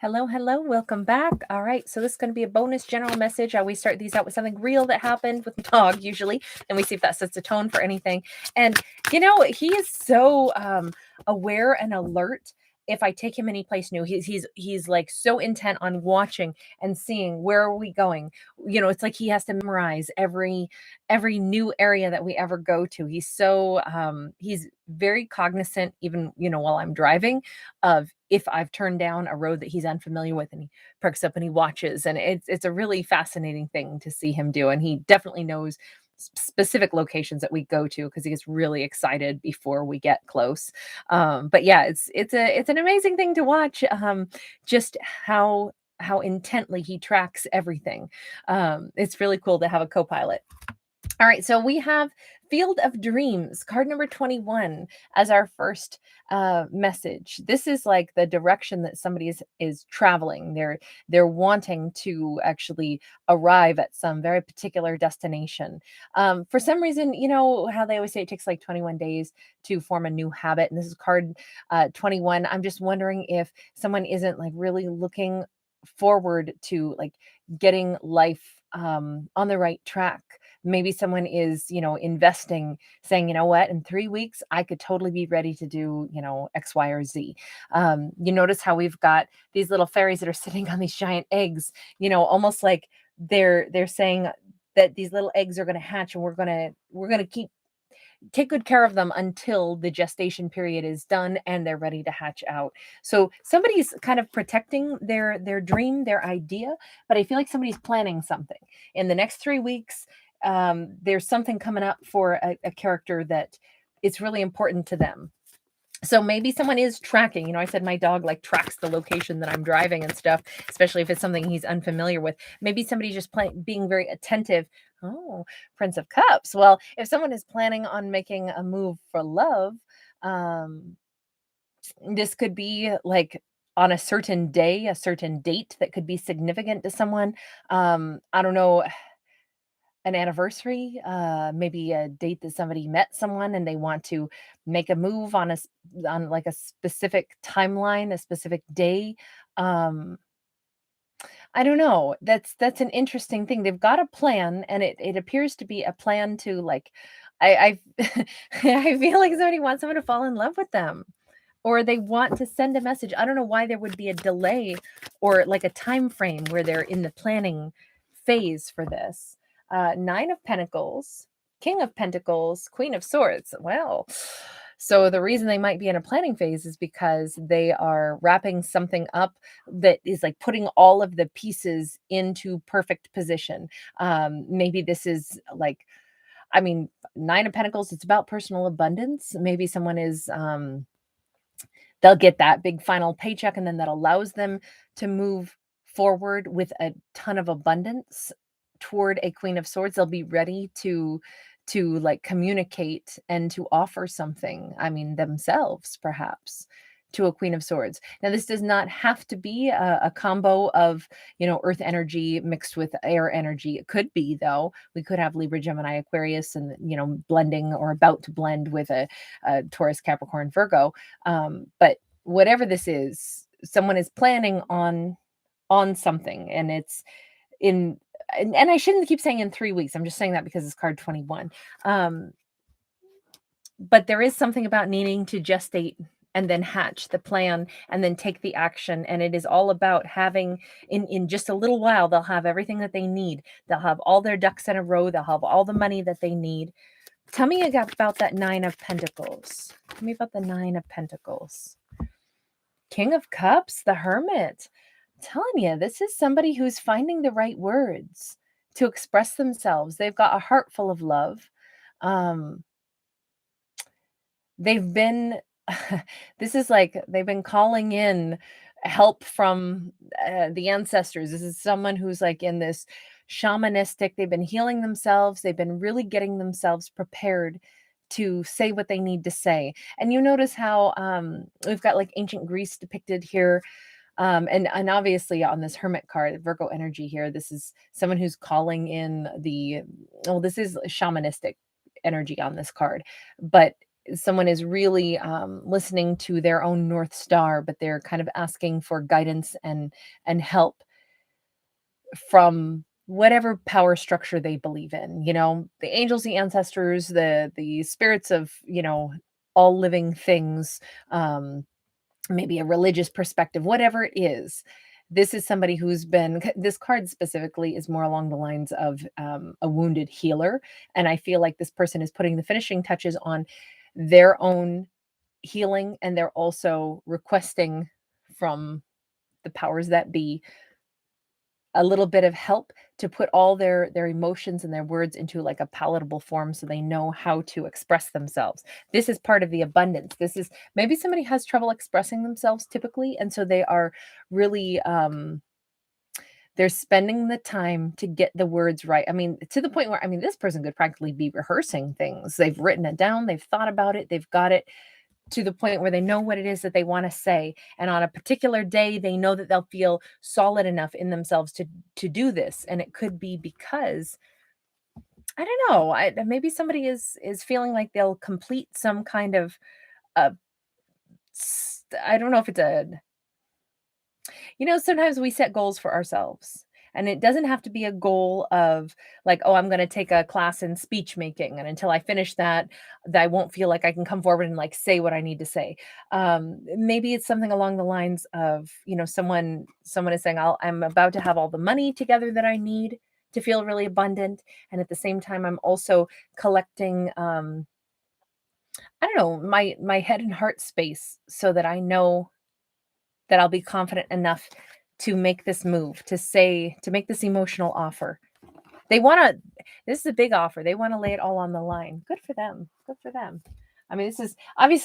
Hello, hello, welcome back. All right, so this is going to be a bonus general message. I always start these out with something real that happened with the dog, usually, and we see if that sets a tone for anything. And, you know, he is so aware and alert. If I take him any place new, he's like so intent on watching and seeing where are we going. You know, it's like he has to memorize every new area that we ever go to. He's very cognizant, even while I'm driving, of if I've turned down a road that he's unfamiliar with, and he perks up and he watches, and it's a really fascinating thing to see him do. And he definitely knows specific locations that we go to because he gets really excited before we get close. But yeah, it's an amazing thing to watch. Just how intently he tracks everything. It's really cool to have a co-pilot. All right, so we have Field of Dreams, card number 21, as our first message. This is like the direction that somebody is traveling. They're wanting to actually arrive at some very particular destination. For some reason, you know how they always say it takes like 21 days to form a new habit, and this is card 21. I'm just wondering if someone isn't like really looking forward to like getting life on the right track. Maybe someone is, investing, saying, you know what, in 3 weeks, I could totally be ready to do, X, Y, or Z. You notice how we've got these little fairies that are sitting on these giant eggs, almost like they're saying that these little eggs are going to hatch, and we're going to take good care of them until the gestation period is done and they're ready to hatch out. So somebody's kind of protecting their dream, their idea, but I feel like somebody's planning something. In the next 3 weeks, there's something coming up for a character that it's really important to them. So maybe someone is tracking. I said my dog like tracks the location that I'm driving and stuff, especially if it's something he's unfamiliar with. Maybe somebody's just being very attentive. Oh, Prince of Cups. Well, if someone is planning on making a move for love, this could be like on a certain day, a certain date that could be significant to someone. I don't know, an anniversary, maybe a date that somebody met someone and they want to make a move on on like a specific timeline, a specific day. Um, I don't know. That's an interesting thing. They've got a plan, and it appears to be a plan to like, I I feel like somebody wants someone to fall in love with them, or they want to send a message. I don't know why there would be a delay or like a time frame where they're in the planning phase for this. Nine of Pentacles, King of Pentacles, Queen of Swords. Well, so the reason they might be in a planning phase is because they are wrapping something up that is like putting all of the pieces into perfect position. Maybe this is like, I mean, Nine of Pentacles, it's about personal abundance. Maybe someone is they'll get that big final paycheck, and then that allows them to move forward with a ton of abundance toward a Queen of Swords. They'll be ready to like communicate and to offer something, I mean, themselves perhaps, to a Queen of Swords. Now, this does not have to be a combo of, earth energy mixed with air energy. It could be, though. We could have Libra, Gemini, Aquarius, and, blending or about to blend with a Taurus, Capricorn, Virgo. But whatever this is, someone is planning on something, and it's in, and I shouldn't keep saying in 3 weeks. I'm just saying that because it's card 21. But there is something about needing to gestate and then hatch the plan and then take the action. And it is all about having, in just a little while, they'll have everything that they need. They'll have all their ducks in a row. They'll have all the money that they need. Tell me about that Nine of Pentacles. Tell me about the Nine of Pentacles. King of Cups, the Hermit. I'm telling you, this is somebody who's finding the right words to express themselves. They've got a heart full of love. They've been, this is like, they've been calling in help from the ancestors. This is someone who's like in this shamanistic, they've been healing themselves. They've been really getting themselves prepared to say what they need to say. And you notice how we've got like ancient Greece depicted here. And obviously on this Hermit card, Virgo energy here, this is someone who's calling in this is shamanistic energy on this card, but someone is really listening to their own North Star, but they're kind of asking for guidance and help from whatever power structure they believe in. You know, the angels, the ancestors, the spirits of, you know, all living things, maybe a religious perspective, whatever it is. This is somebody who's been, this card specifically is more along the lines of a wounded healer. And I feel like this person is putting the finishing touches on their own healing, and they're also requesting from the powers that be a little bit of help to put all their emotions and their words into like a palatable form so they know how to express themselves. This is part of the abundance. This is, maybe somebody has trouble expressing themselves typically, and so they are really they're spending the time to get the words right. I mean, to the point where, I mean, this person could practically be rehearsing things. They've written it down, they've thought about it, they've got it to the point where they know what it is that they want to say. And on a particular day, they know that they'll feel solid enough in themselves to do this. And it could be because, I don't know, maybe somebody is feeling like they'll complete some kind of uh, I don't know if it's a, you know, sometimes we set goals for ourselves. And it doesn't have to be a goal of like, oh, I'm going to take a class in speech making. And until I finish that, I won't feel like I can come forward and like say what I need to say. Maybe it's something along the lines of, you know, someone is saying, I'm about to have all the money together that I need to feel really abundant. And at the same time, I'm also collecting, I don't know, my head and heart space so that I know that I'll be confident enough to make this move, to make this emotional offer. They want to, this is a big offer. They want to lay it all on the line. Good for them. Good for them. I mean, this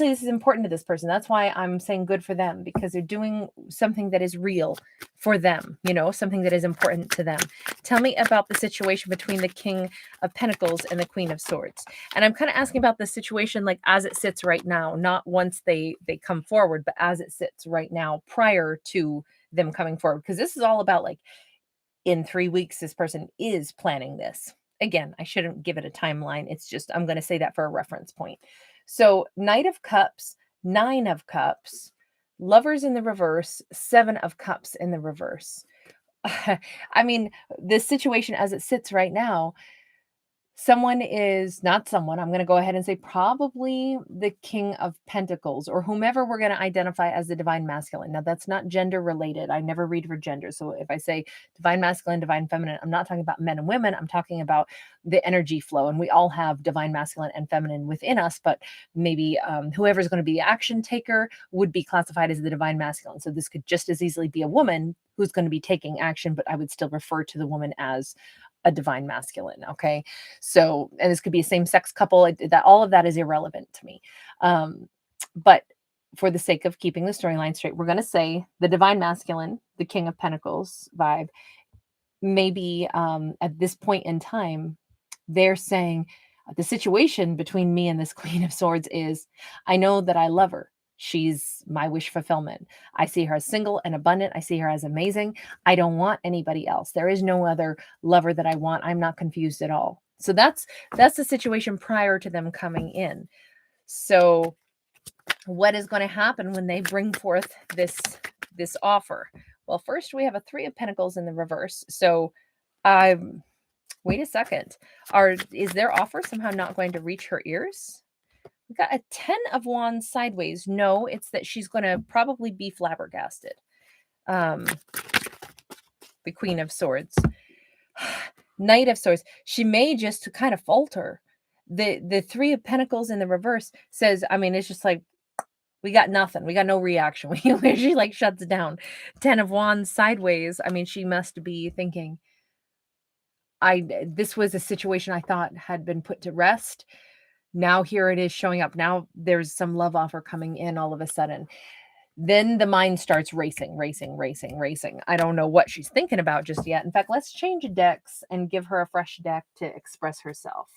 is important to this person. That's why I'm saying good for them, because they're doing something that is real for them, you know, something that is important to them. Tell me about the situation between the King of Pentacles and the Queen of Swords. And I'm kind of asking about the situation like as it sits right now, not once they come forward, but as it sits right now prior to them coming forward, because this is all about like, in 3 weeks, this person is planning this. Again, I shouldn't give it a timeline. It's just, I'm going to say that for a reference point. So Knight of Cups, 9 of Cups, Lovers in the reverse, 7 of Cups in the reverse. I mean, this situation as it sits right now, someone is not someone, I'm going to go ahead and say probably the King of Pentacles, or whomever we're going to identify as the divine masculine. Now, that's not gender related. I never read for gender. So if I say divine masculine, divine feminine, I'm not talking about men and women. I'm talking about the energy flow. And we all have divine masculine and feminine within us, but maybe whoever's going to be the action taker would be classified as the divine masculine. So this could just as easily be a woman who's going to be taking action, but I would still refer to the woman as a divine masculine. Okay. So, and this could be a same sex couple, that all of that is irrelevant to me. But for the sake of keeping the storyline straight, we're going to say the divine masculine, the King of Pentacles vibe, maybe at this point in time, they're saying the situation between me and this Queen of Swords is, I know that I love her. She's my wish fulfillment. I see her as single and abundant. I see her as amazing. I don't want anybody else. There is no other lover that I want. I'm not confused at all. So that's the situation prior to them coming in. So what is going to happen when they bring forth this offer? Well, first we have a 3 of Pentacles in the reverse. So wait a second. Is their offer somehow not going to reach her ears? We got a 10 of Wands sideways. No, it's that she's going to probably be flabbergasted. The Queen of Swords. Knight of Swords. She may just kind of falter. The 3 of Pentacles in the reverse says, I mean, it's just like, we got nothing. We got no reaction. She like shuts down. 10 of Wands sideways. I mean, she must be thinking, this was a situation I thought had been put to rest. Now here it is showing up. Now there's some love offer coming in all of a sudden. Then the mind starts racing. I don't know what she's thinking about just yet. In fact, let's change decks and give her a fresh deck to express herself.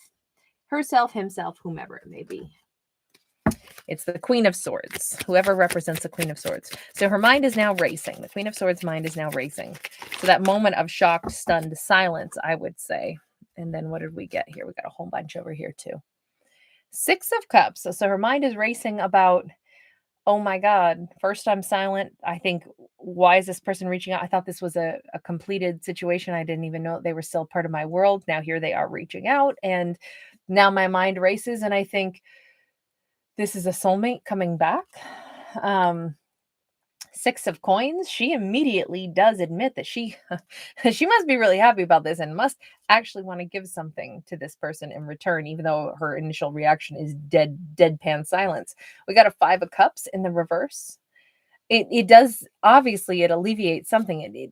Herself, himself, whomever it may be. It's the Queen of Swords, whoever represents the Queen of Swords. So her mind is now racing. The Queen of Swords' mind is now racing. So that moment of shocked, stunned silence, I would say. And then what did we get here? We got a whole bunch over here too. Six of Cups. So her mind is racing about, oh my God, first I'm silent. I think, why is this person reaching out? I thought this was a completed situation. I didn't even know they were still part of my world. Now here they are reaching out. And now my mind races. And I think this is a soulmate coming back. Six of Coins. She immediately does admit that she she must be really happy about this and must actually want to give something to this person in return, even though her initial reaction is deadpan silence. We got a Five of Cups in the reverse. It does, obviously it alleviates something.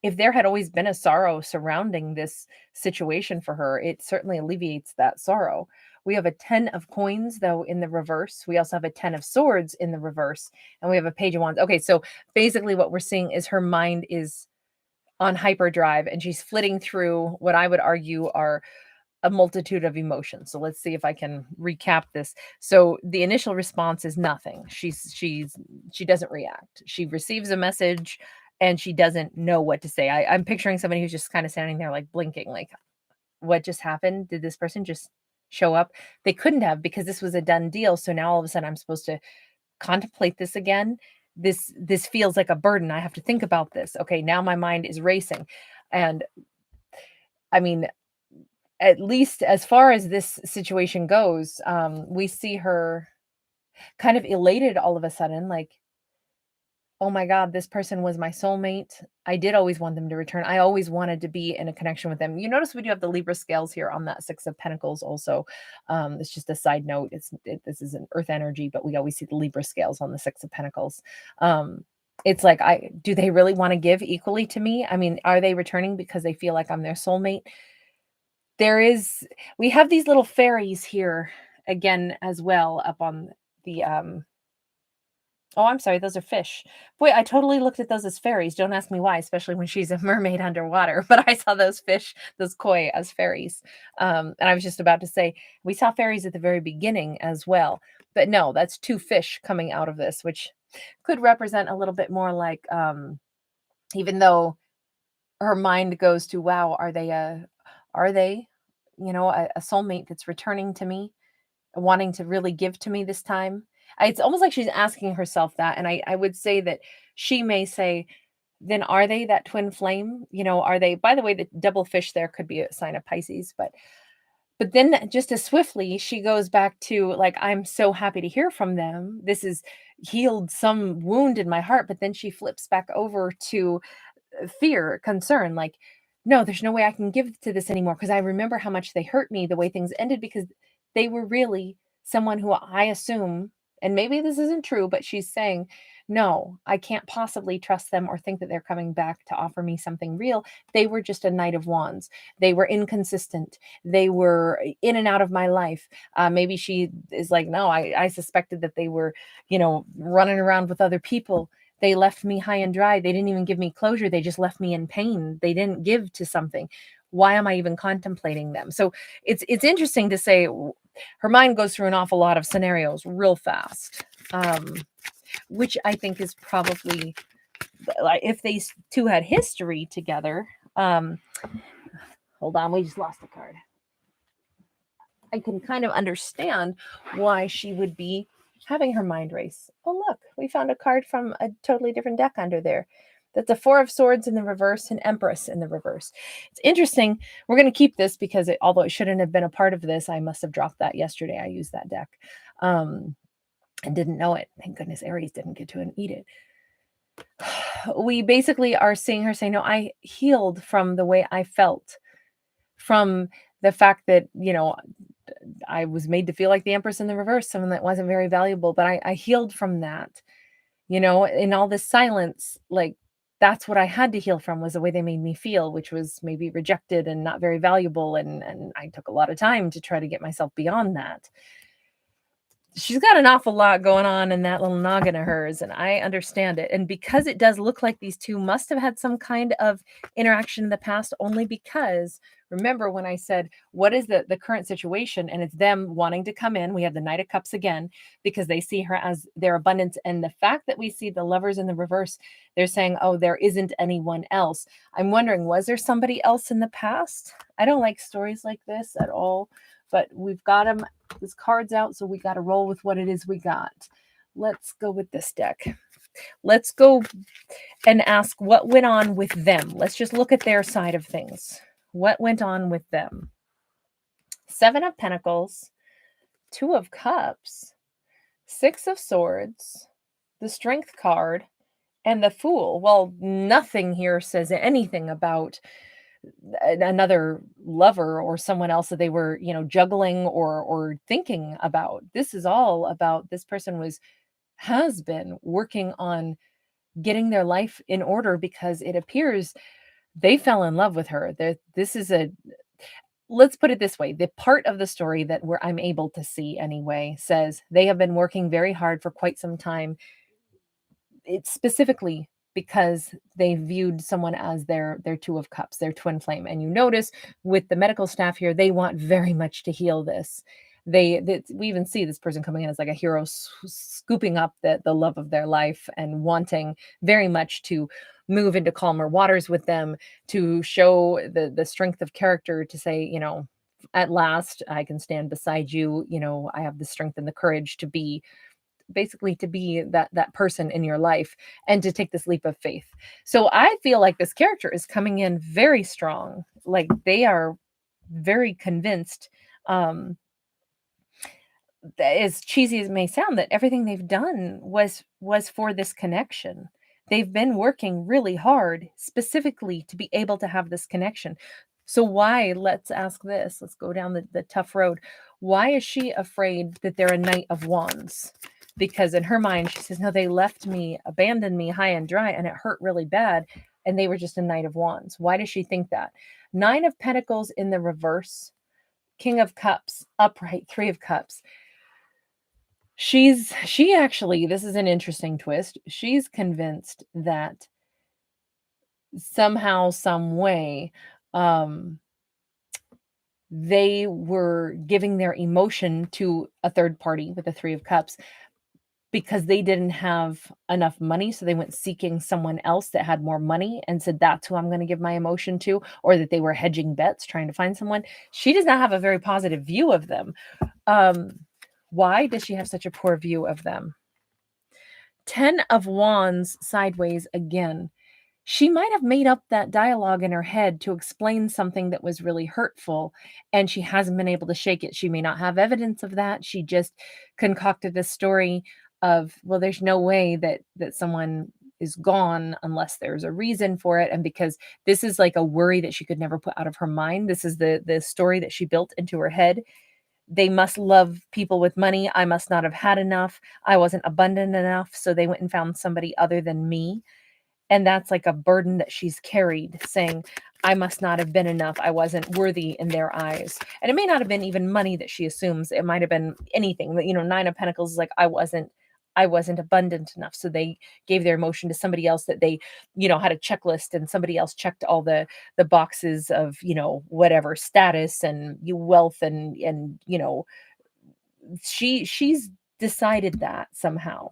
If there had always been a sorrow surrounding this situation for her, it certainly alleviates that sorrow. We have a 10 of Coins, though, in the reverse. We also have a 10 of Swords in the reverse, and we have a Page of Wands. Okay, so basically what we're seeing is her mind is on hyperdrive, and she's flitting through what I would argue are a multitude of emotions. So let's see if I can recap this. So the initial response is nothing. She doesn't react. She receives a message and she doesn't know what to say. I'm picturing somebody who's just kind of standing there like blinking, like, what just happened? Did this person just show up? They couldn't have, because this was a done deal. So now all of a sudden I'm supposed to contemplate this again. This feels like a burden. I have to think about this. Okay, now my mind is racing. And I mean, at least as far as this situation goes, we see her kind of elated all of a sudden, like, oh my God, this person was my soulmate. I did always want them to return. I always wanted to be in a connection with them. You notice we do have the Libra scales here on that Six of Pentacles also. It's just a side note. This is an earth energy, but we always see the Libra scales on the Six of Pentacles. It's like, do they really want to give equally to me? I mean, are they returning because they feel like I'm their soulmate? We have these little fairies here again as well up on the oh, I'm sorry, those are fish. Boy, I totally looked at those as fairies. Don't ask me why, especially when she's a mermaid underwater. But I saw those fish, those koi, as fairies. And I was just about to say, we saw fairies at the very beginning as well. But no, that's two fish coming out of this, which could represent a little bit more like, even though her mind goes to, wow, are they, a soulmate that's returning to me, wanting to really give to me this time? It's almost like she's asking herself that. And I would say that she may say, then are they that twin flame? Are they, by the way, the double fish there could be a sign of Pisces, but then just as swiftly, she goes back to, like, I'm so happy to hear from them. This has healed some wound in my heart. But then she flips back over to fear, concern, like, no, there's no way I can give to this anymore, because I remember how much they hurt me, the way things ended, because they were really someone who I assume, and maybe this isn't true, but she's saying, no, I can't possibly trust them or think that they're coming back to offer me something real. They were just a Knight of Wands. They were inconsistent. They were in and out of my life. Maybe she is like, no, I suspected that they were, running around with other people. They left me high and dry. They didn't even give me closure. They just left me in pain. They didn't give to something. Why am I even contemplating them? So it's interesting to say her mind goes through an awful lot of scenarios real fast, which I think is probably, like, if these two had history together. Hold on, we just lost a card. I can kind of understand why she would be having her mind race. Oh, look, we found a card from a totally different deck under there. That's a Four of Swords in the reverse and Empress in the reverse. It's interesting. We're going to keep this because although it shouldn't have been a part of this, I must have dropped that yesterday. I used that deck and didn't know it. Thank goodness Aries didn't get to eat it. We basically are seeing her say, no, I healed from the way I felt, from the fact that, I was made to feel like the Empress in the reverse, someone that wasn't very valuable, but I healed from that, in all this silence. Like, that's what I had to heal from, was the way they made me feel, which was maybe rejected and not very valuable. And I took a lot of time to try to get myself beyond that. She's got an awful lot going on in that little noggin of hers, and I understand it. And because it does look like these two must have had some kind of interaction in the past, only because, remember when I said, what is the current situation? And it's them wanting to come in. We have the Knight of Cups again, because they see her as their abundance. And the fact that we see the Lovers in the reverse, they're saying, oh, there isn't anyone else. I'm wondering, was there somebody else in the past? I don't like stories like this at all. but we've got them, this card's out, so we got to roll with what it is we got. Let's go with this deck. Let's go and ask what went on with them. Let's just look at their side of things. What went on with them? 7 of Pentacles, 2 of Cups, 6 of Swords, the Strength card, and the Fool. Well, nothing here says anything about another lover or someone else that they were, juggling or thinking about. This is all about this person has been working on getting their life in order, because it appears they fell in love with her. This is let's put it this way. The part of the story that where I'm able to see anyway says they have been working very hard for quite some time. It's specifically because they viewed someone as their 2 of Cups, their twin flame. And you notice with the medical staff here, they want very much to heal this. We even see this person coming in as like a hero, scooping up the love of their life and wanting very much to move into calmer waters with them, to show the strength of character, to say, at last I can stand beside you. I have the strength and the courage to be that person in your life and to take this leap of faith. So I feel like this character is coming in very strong. Like they are very convinced, as cheesy as it may sound, that everything they've done was for this connection. They've been working really hard specifically to be able to have this connection. So why, let's ask this, let's go down the tough road. Why is she afraid that they're a Knight of Wands? Because in her mind, she says, no, they left me, abandoned me high and dry, and it hurt really bad, and they were just a Knight of Wands. Why does she think that? 9 of Pentacles in the reverse, King of Cups upright, 3 of Cups. She actually, this is an interesting twist. She's convinced that somehow, some way, they were giving their emotion to a third party with the 3 of Cups because they didn't have enough money. So they went seeking someone else that had more money and said, that's who I'm going to give my emotion to, or that they were hedging bets trying to find someone. She does not have a very positive view of them. Why does she have such a poor view of them? 10 of Wands sideways again. She might have made up that dialogue in her head to explain something that was really hurtful, and she hasn't been able to shake it. She may not have evidence of that. She just concocted this story of, well, there's no way that someone is gone unless there's a reason for it. And because this is like a worry that she could never put out of her mind. This is the story that she built into her head. They must love people with money. I must not have had enough. I wasn't abundant enough. So they went and found somebody other than me. And that's like a burden that she's carried, saying, I must not have been enough. I wasn't worthy in their eyes. And it may not have been even money that she assumes. It might have been anything. 9 of Pentacles is like, I wasn't abundant enough. So they gave their emotion to somebody else that they, had a checklist, and somebody else checked all the boxes of, whatever status and wealth and she's decided that somehow,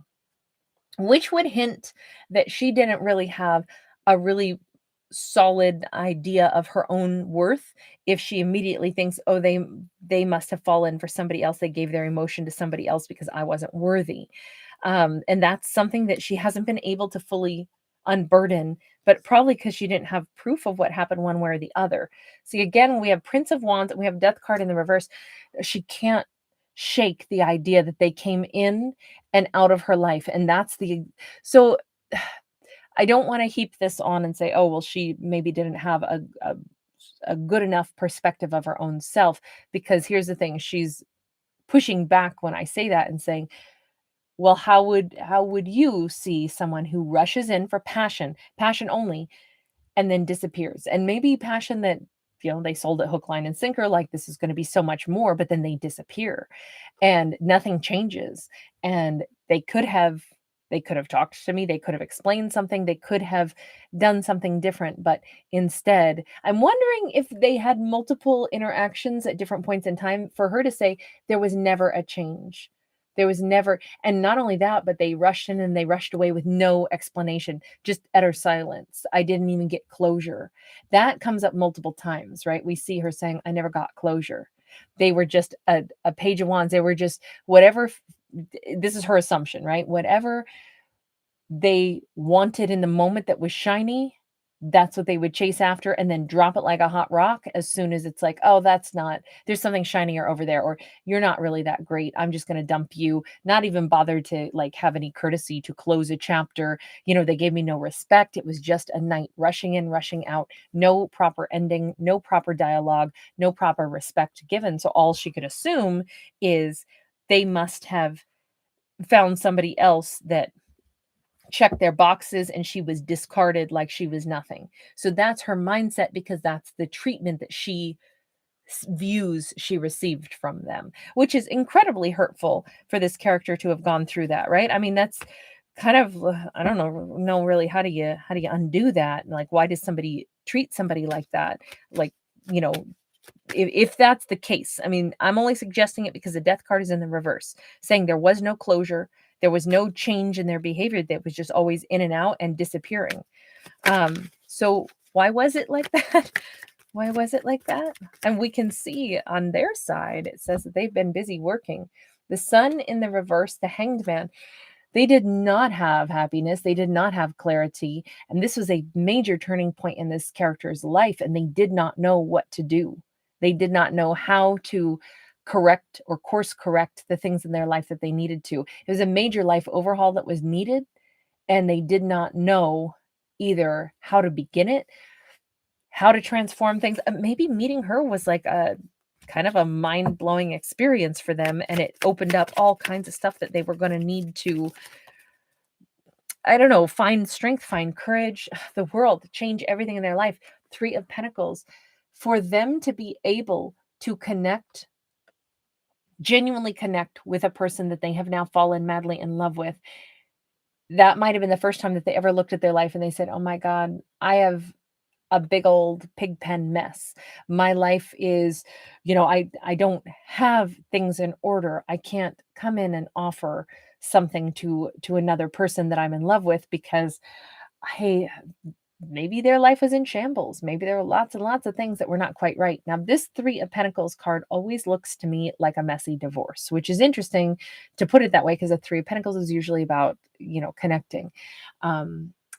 which would hint that she didn't really have a really solid idea of her own worth if she immediately thinks, oh, they must have fallen for somebody else. They gave their emotion to somebody else because I wasn't worthy. And that's something that she hasn't been able to fully unburden, but probably because she didn't have proof of what happened one way or the other. See, again, we have Prince of Wands and we have Death card in the reverse. She can't shake the idea that they came in and out of her life. And so I don't want to heap this on and say, oh, well, she maybe didn't have a good enough perspective of her own self, because here's the thing, she's pushing back when I say that and saying, well, how would you see someone who rushes in for passion only, and then disappears? And maybe passion that, they sold it hook, line, and sinker, like this is going to be so much more, but then they disappear and nothing changes. And they could have talked to me, they could have explained something, they could have done something different, but instead, I'm wondering if they had multiple interactions at different points in time for her to say there was never a change. There was never, and not only that, but they rushed in and they rushed away with no explanation, just utter silence. I didn't even get closure. That comes up multiple times, right? We see her saying, I never got closure. They were just a page of wands. They were just whatever. This is her assumption, right? Whatever they wanted in the moment that was shiny, that's what they would chase after and then drop it like a hot rock as soon as it's like, oh, that's not, there's something shinier over there, or you're not really that great. I'm just going to dump you, not even bother to like have any courtesy to close a chapter. You know, they gave me no respect. It was just a night rushing in, rushing out, no proper ending, no proper dialogue, no proper respect given. So all she could assume is they must have found somebody else that checked their boxes and she was discarded like she was nothing. So that's her mindset because that's the treatment that she views she received from them, which is incredibly hurtful for this character to have gone through that, right? I mean, that's kind of I don't know really how do you undo that? Like, why does somebody treat somebody like that? Like, you know, if that's the case, I mean, I'm only suggesting it because the death card is in the reverse, saying there was no closure, there was no change in their behavior, that was just always in and out and disappearing. So why was it like that? Why was it like that? And we can see on their side, it says that they've been busy working. The sun in the reverse, the hanged man, they did not have happiness. They did not have clarity. And this was a major turning point in this character's life. And they did not know what to do. They did not know how to correct or course correct the things in their life that they needed to. It was a major life overhaul that was needed. And they did not know either how to begin it, how to transform things. Maybe meeting her was like a kind of a mind-blowing experience for them, and it opened up all kinds of stuff that they were going to need to, I don't know, find strength, find courage, the world, change everything in their life. 3 of Pentacles. For them to be able to connect, genuinely connect with a person that they have now fallen madly in love with, that might have been the first time that they ever looked at their life and they said, oh my God, I have a big old pig pen mess. My life is, you know, I don't have things in order. I can't come in and offer something to another person that I'm in love with because maybe their life was in shambles. Maybe there were lots and lots of things that were not quite right. Now, this 3 of Pentacles card always looks to me like a messy divorce, which is interesting to put it that way because the 3 of Pentacles is usually about, you know, connecting,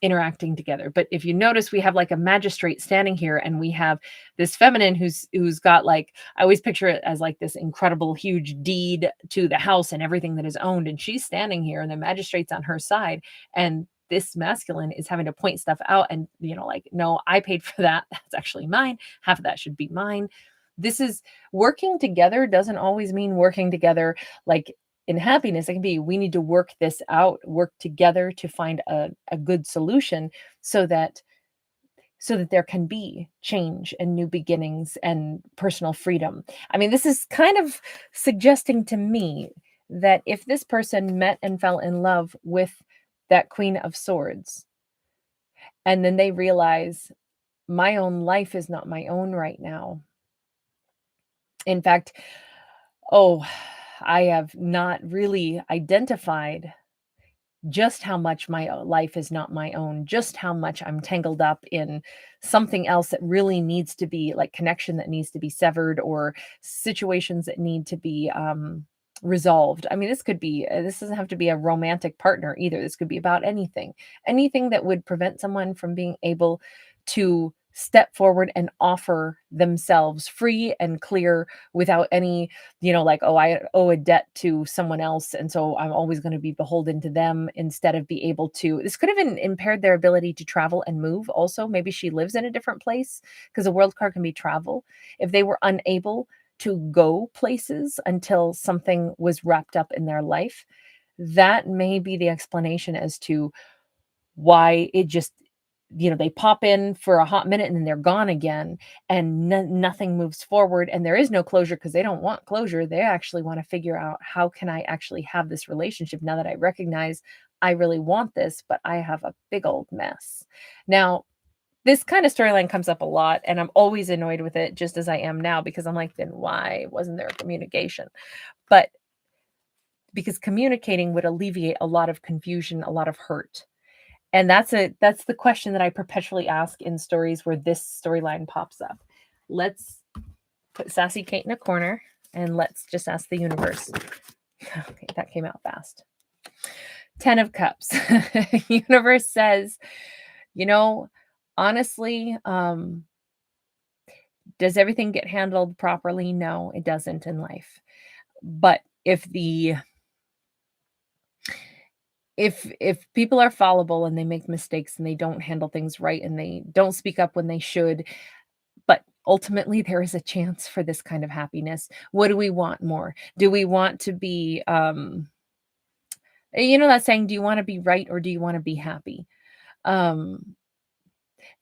interacting together. But if you notice, we have like a magistrate standing here and we have this feminine who's got like, I always picture it as like this incredible huge deed to the house and everything that is owned. And she's standing here and the magistrate's on her side. And this masculine is having to point stuff out and, you know, like, no, I paid for that. That's actually mine. Half of that should be mine. This is working together doesn't always mean working together like in happiness. It can be, we need to work this out, work together to find a good solution so that there can be change and new beginnings and personal freedom. I mean, this is kind of suggesting to me that if this person met and fell in love with that Queen of Swords, and then they realize my own life is not my own right now. In fact, I have not really identified just how much my life is not my own, just how much I'm tangled up in something else that really needs to be like connection that needs to be severed or situations that need to be resolved. I mean, this doesn't have to be a romantic partner either. This could be about anything that would prevent someone from being able to step forward and offer themselves free and clear without any, you know, like, oh, I owe a debt to someone else and so I'm always going to be beholden to them, instead of be able to, this could have impaired their ability to travel and move. Also, maybe she lives in a different place, because the world card can be travel. If they were unable to go places until something was wrapped up in their life, that may be the explanation as to why it just, you know, they pop in for a hot minute and then they're gone again, and nothing moves forward, and there is no closure because they don't want closure. They actually want to figure out, how can I actually have this relationship now that I recognize I really want this, but I have a big old mess. Now, this kind of storyline comes up a lot, and I'm always annoyed with it, just as I am now, because I'm like, then why wasn't there communication? But because communicating would alleviate a lot of confusion, a lot of hurt. And that's the question that I perpetually ask in stories where this storyline pops up. Let's put Sassy Kate in a corner and let's just ask the universe. Okay, that came out fast. 10 of Cups. Universe says, you know, honestly, does everything get handled properly? No, it doesn't in life. But if people are fallible and they make mistakes and they don't handle things right and they don't speak up when they should, but ultimately there is a chance for this kind of happiness. What do we want more? Do we want to be, that saying, do you want to be right or do you want to be happy?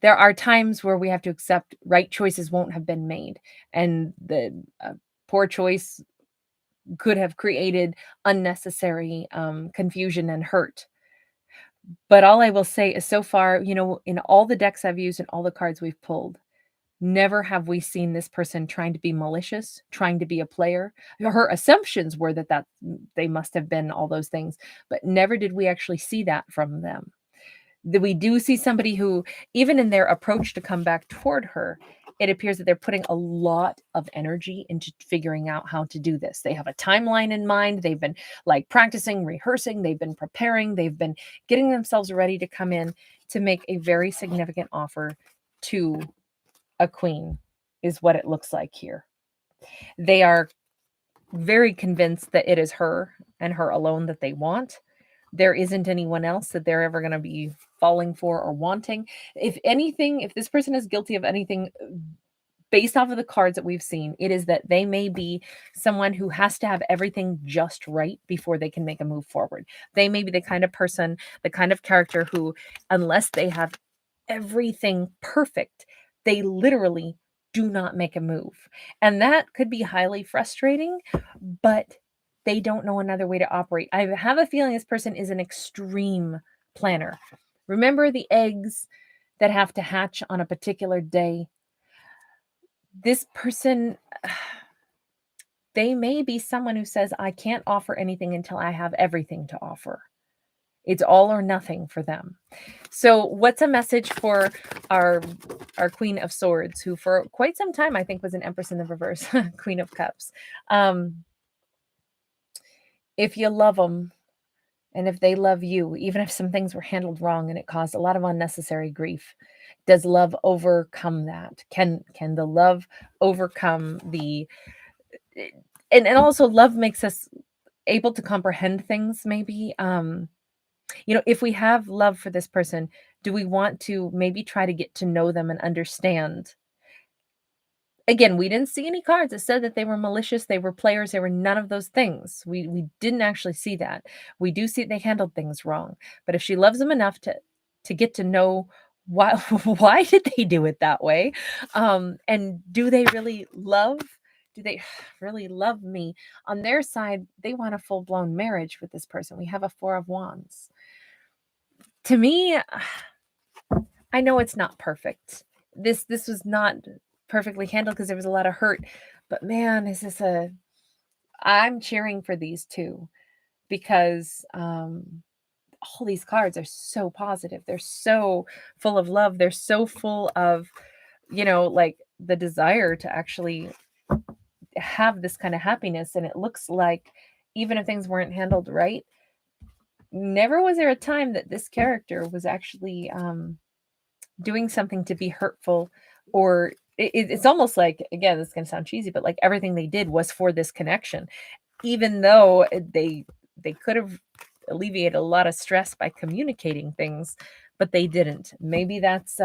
There are times where we have to accept right choices won't have been made, and the poor choice could have created unnecessary confusion and hurt. But all I will say is so far, in all the decks I've used and all the cards we've pulled, never have we seen this person trying to be malicious, trying to be a player. Her assumptions were that they must have been all those things, but never did we actually see that from them. We do see somebody who, even in their approach to come back toward her, it appears that they're putting a lot of energy into figuring out how to do this. They have a timeline in mind. They've been practicing, rehearsing. They've been preparing. They've been getting themselves ready to come in to make a very significant offer to a queen, is what it looks like here. They are very convinced that it is her and her alone that they want. There isn't anyone else that they're ever going to be falling for or wanting. If anything, if this person is guilty of anything based off of the cards that we've seen, it is that they may be someone who has to have everything just right before they can make a move forward. They may be the kind of person, the kind of character who, unless they have everything perfect, they literally do not make a move. And that could be highly frustrating, but they don't know another way to operate. I have a feeling this person is an extreme planner. Remember the eggs that have to hatch on a particular day? This person, they may be someone who says, I can't offer anything until I have everything to offer. It's all or nothing for them. So what's a message for our Queen of Swords, who for quite some time, I think, was an Empress in the reverse, Queen of Cups. If you love them, and if they love you, even if some things were handled wrong and it caused a lot of unnecessary grief, does love overcome that? Can the love overcome the... And also love makes us able to comprehend things, maybe. If we have love for this person, do we want to maybe try to get to know them and understand? Again, we didn't see any cards that said that they were malicious, they were players, they were none of those things. We didn't actually see that. We do see they handled things wrong. But if she loves them enough to get to know why did they do it that way? And do they really love? Do they really love me? On their side, they want a full-blown marriage with this person. We have a Four of Wands. To me, I know it's not perfect. This was not perfectly handled because there was a lot of hurt. But man, I'm cheering for these two, because all these cards are so positive. They're so full of love. They're so full of, the desire to actually have this kind of happiness. And it looks like even if things weren't handled right, never was there a time that this character was actually doing something to be hurtful, or it's almost like, again, this is going to sound cheesy, but like everything they did was for this connection, even though they could have alleviated a lot of stress by communicating things, but they didn't. Maybe that's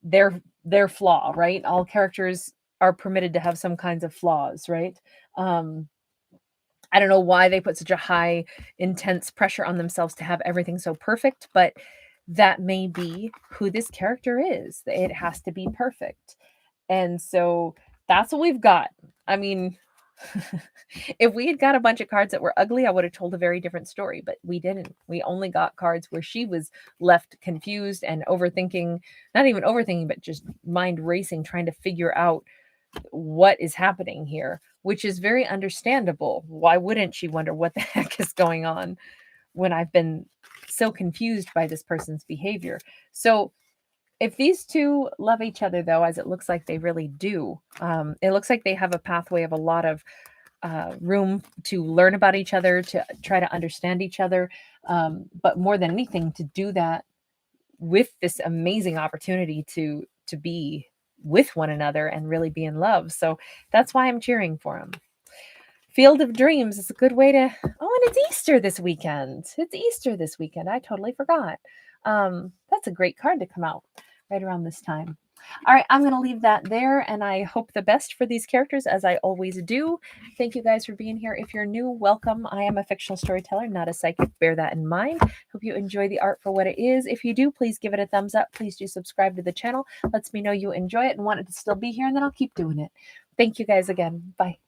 their flaw, right? All characters are permitted to have some kinds of flaws, right? I don't know why they put such a high, intense pressure on themselves to have everything so perfect, but that may be who this character is. It has to be perfect. And so that's what we've got. I mean, if we had got a bunch of cards that were ugly, I would have told a very different story, but we didn't. We only got cards where she was left confused and overthinking, not even overthinking, but just mind racing, trying to figure out what is happening here, which is very understandable. Why wouldn't she wonder what the heck is going on when I've been so confused by this person's behavior? So If these two love each other, though, as it looks like they really do, it looks like they have a pathway of a lot of room to learn about each other, to try to understand each other. But more than anything, to do that with this amazing opportunity to be with one another and really be in love. So that's why I'm cheering for them. Field of Dreams is a good way to. Oh, and it's Easter this weekend. It's Easter this weekend. I totally forgot. That's a great card to come out right around this time. All right, I'm going to leave that there, and I hope the best for these characters, as I always do. Thank you guys for being here. If you're new, welcome. I am a fictional storyteller, not a psychic. Bear that in mind. Hope you enjoy the art for what it is. If you do, please give it a thumbs up. Please do subscribe to the channel. Lets me know you enjoy it and want it to still be here, and then I'll keep doing it. Thank you guys again. Bye.